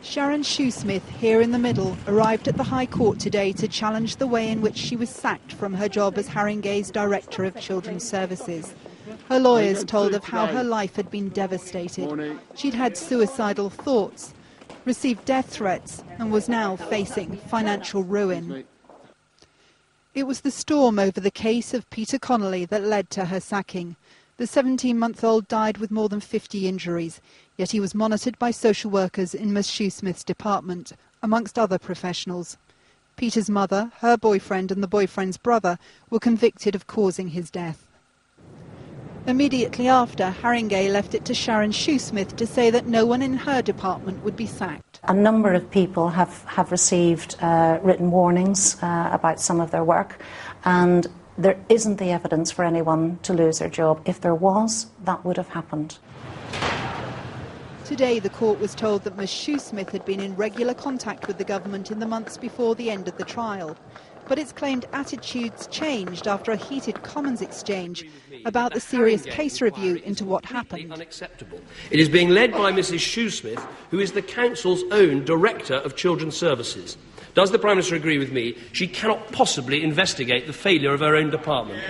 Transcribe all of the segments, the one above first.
Sharon Shoesmith, here in the middle, arrived at the High Court today to challenge the way in which she was sacked from her job as Haringey's Director of Children's Services. Her lawyers told of how her life had been devastated. She'd had suicidal thoughts, received death threats, and was now facing financial ruin. It was the storm over the case of Peter Connolly that led to her sacking. The 17-month-old died with more than 50 injuries, yet he was monitored by social workers in Ms. Shoesmith's department, amongst other professionals. Peter's mother, her boyfriend and the boyfriend's brother were convicted of causing his death. Immediately after, Haringey left it to Sharon Shoesmith to say that no one in her department would be sacked. A number of people have received written warnings about some of their work, and there isn't the evidence for anyone to lose their job. If there was, that would have happened. Today, the court was told that Ms. Shoesmith had been in regular contact with the government in the months before the end of the trial. But it's claimed attitudes changed after a heated Commons exchange about the serious case review into what happened. Unacceptable. It is being led by Mrs. Shoesmith, who is the Council's own Director of Children's Services. Does the Prime Minister agree with me? She cannot possibly investigate the failure of her own department.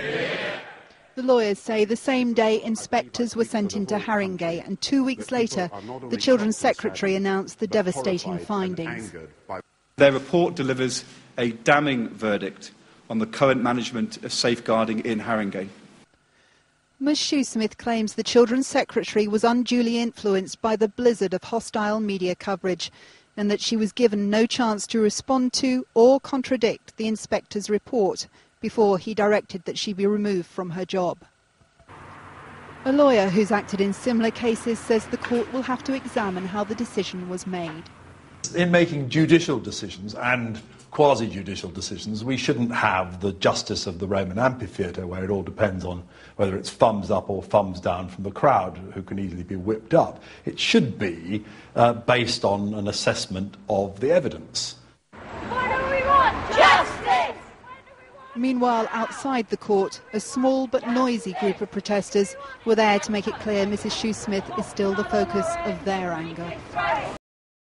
The lawyers say the same day inspectors were sent into Haringey, and 2 weeks later the Children's Secretary announced the devastating findings. Their report delivers a damning verdict on the current management of safeguarding in Haringey. Ms. Shoesmith claims the Children's Secretary was unduly influenced by the blizzard of hostile media coverage, and that she was given no chance to respond to or contradict the inspector's report before he directed that she be removed from her job. A lawyer who's acted in similar cases says the court will have to examine how the decision was made. In making judicial decisions and quasi-judicial decisions, we shouldn't have the justice of the Roman amphitheatre, where it all depends on whether it's thumbs up or thumbs down from the crowd, who can easily be whipped up. It should be based on an assessment of the evidence. What do we want? Justice! Meanwhile, outside the court, a small but noisy group of protesters were there to make it clear Mrs. Shoesmith is still the focus of their anger.